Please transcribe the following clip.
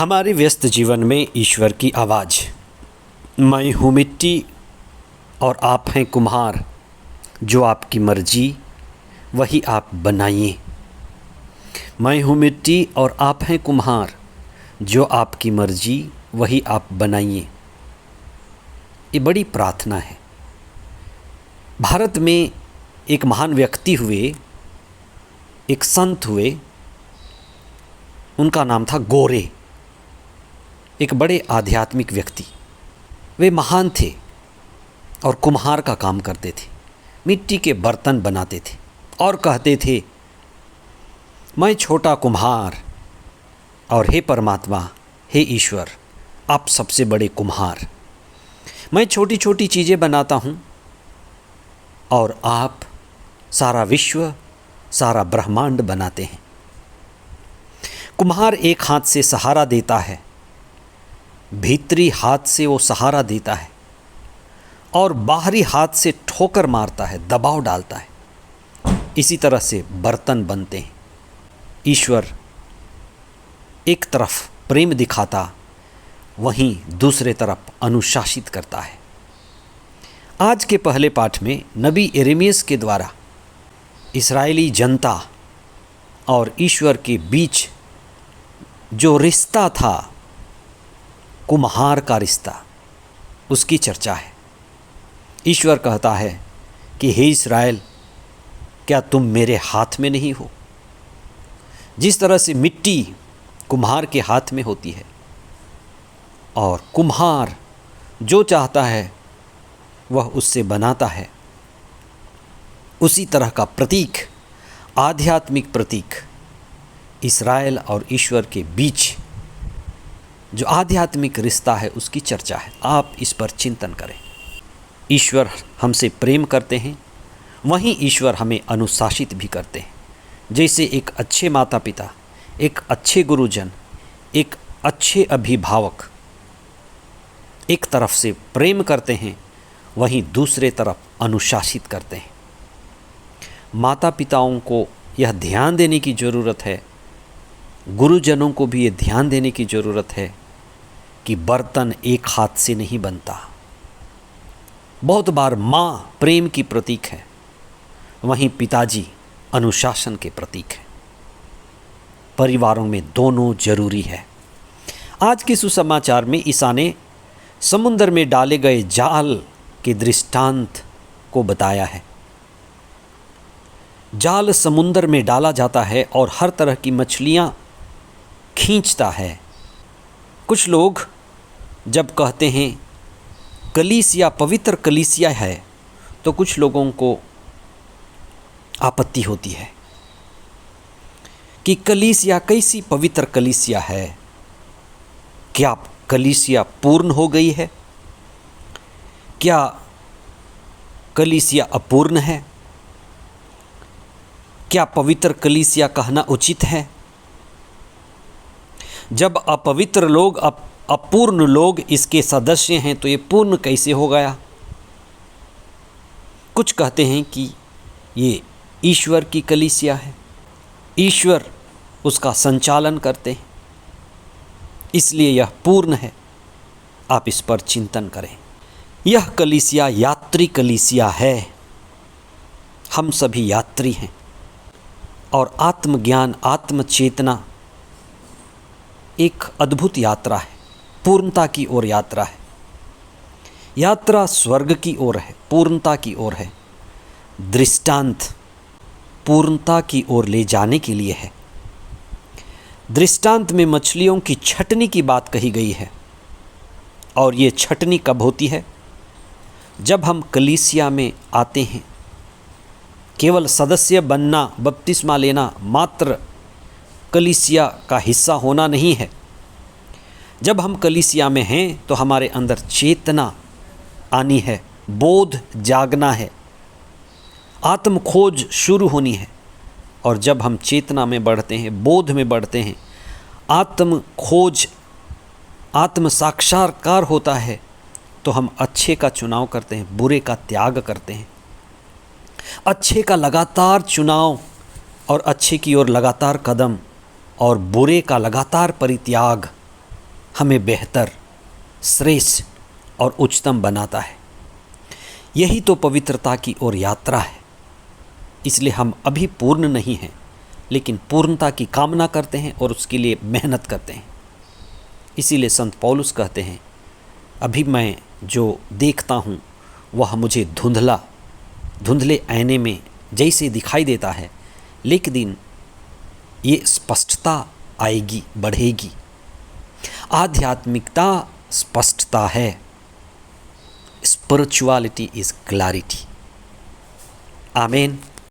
हमारे व्यस्त जीवन में ईश्वर की आवाज़, मैं हूँ मिट्टी और आप हैं कुम्हार, जो आपकी मर्जी वही आप बनाइए। मैं हूँ मिट्टी और आप हैं कुम्हार, जो आपकी मर्जी वही आप बनाइए। ये बड़ी प्रार्थना है। भारत में एक महान व्यक्ति हुए, एक संत हुए, उनका नाम था गोरे। एक बड़े आध्यात्मिक व्यक्ति। वे महान थे और कुम्हार का काम करते थे, मिट्टी के बर्तन बनाते थे और कहते थे, मैं छोटा कुम्हार और हे परमात्मा, हे ईश्वर, आप सबसे बड़े कुम्हार। मैं छोटी छोटी चीज़ें बनाता हूँ और आप सारा विश्व, सारा ब्रह्मांड बनाते हैं। कुम्हार एक हाथ से सहारा देता है, भीतरी हाथ से वो सहारा देता है और बाहरी हाथ से ठोकर मारता है, दबाव डालता है। इसी तरह से बर्तन बनते हैं। ईश्वर एक तरफ प्रेम दिखाता, वहीं दूसरे तरफ अनुशासित करता है। आज के पहले पाठ में नबी यिर्मयाह के द्वारा इस्राएली जनता और ईश्वर के बीच जो रिश्ता था, कुम्हार का रिश्ता, उसकी चर्चा है। ईश्वर कहता है कि हे इस्राएल, क्या तुम मेरे हाथ में नहीं हो? जिस तरह से मिट्टी कुम्हार के हाथ में होती है और कुम्हार जो चाहता है वह उससे बनाता है, उसी तरह का प्रतीक, आध्यात्मिक प्रतीक, इस्राएल और ईश्वर के बीच जो आध्यात्मिक रिश्ता है उसकी चर्चा है। आप इस पर चिंतन करें। ईश्वर हमसे प्रेम करते हैं, वहीं ईश्वर हमें अनुशासित भी करते हैं। जैसे एक अच्छे माता पिता, एक अच्छे गुरुजन, एक अच्छे अभिभावक एक तरफ से प्रेम करते हैं, वहीं दूसरे तरफ अनुशासित करते हैं। माता पिताओं को यह ध्यान देने की ज़रूरत है, गुरुजनों को भी ये ध्यान देने की ज़रूरत है कि बर्तन एक हाथ से नहीं बनता। बहुत बार माँ प्रेम की प्रतीक है, वहीं पिताजी अनुशासन के प्रतीक है। परिवारों में दोनों जरूरी है। आज के सुसमाचार में ईसा ने समुद्र में डाले गए जाल के दृष्टांत को बताया है। जाल समुद्र में डाला जाता है और हर तरह की मछलियाँ खींचता है। कुछ लोग जब कहते हैं कलीसिया पवित्र कलीसिया है, तो कुछ लोगों को आपत्ति होती है कि कलीसिया कैसी पवित्र कलीसिया है? क्या कलीसिया पूर्ण हो गई है? क्या कलीसिया अपूर्ण है? क्या पवित्र कलीसिया कहना उचित है? जब अपवित्र लोग, अपूर्ण लोग इसके सदस्य हैं, तो ये पूर्ण कैसे हो गया? कुछ कहते हैं कि ये ईश्वर की कलीसिया है, ईश्वर उसका संचालन करते हैं, इसलिए यह पूर्ण है। आप इस पर चिंतन करें। यह कलीसिया यात्री कलीसिया है। हम सभी यात्री हैं और आत्मज्ञान, आत्मचेतना एक अद्भुत यात्रा है, पूर्णता की ओर यात्रा है। यात्रा स्वर्ग की ओर है, पूर्णता की ओर है। दृष्टांत पूर्णता की ओर ले जाने के लिए है। दृष्टांत में मछलियों की छटनी की बात कही गई है, और ये छटनी कब होती है? जब हम कलीसिया में आते हैं। केवल सदस्य बनना, बपतिस्मा लेना मात्र कलीसिया का हिस्सा होना नहीं है। जब हम कलीसिया में हैं तो हमारे अंदर चेतना आनी है, बोध जागना है, आत्म खोज शुरू होनी है। और जब हम चेतना में बढ़ते हैं, बोध में बढ़ते हैं, आत्म खोज, आत्म साक्षात्कार होता है, तो हम अच्छे का चुनाव करते हैं, बुरे का त्याग करते हैं। अच्छे का लगातार चुनाव और अच्छे की ओर लगातार कदम, और बुरे का लगातार परित्याग, हमें बेहतर, श्रेष्ठ और उच्चतम बनाता है। यही तो पवित्रता की ओर यात्रा है। इसलिए हम अभी पूर्ण नहीं हैं, लेकिन पूर्णता की कामना करते हैं और उसके लिए मेहनत करते हैं। इसीलिए संत पौलुस कहते हैं, अभी मैं जो देखता हूँ वह मुझे धुंधले आईने में जैसे दिखाई देता है, लेकिन ये स्पष्टता आएगी, बढ़ेगी। आध्यात्मिकता स्पष्टता है। Spirituality is clarity. आमीन।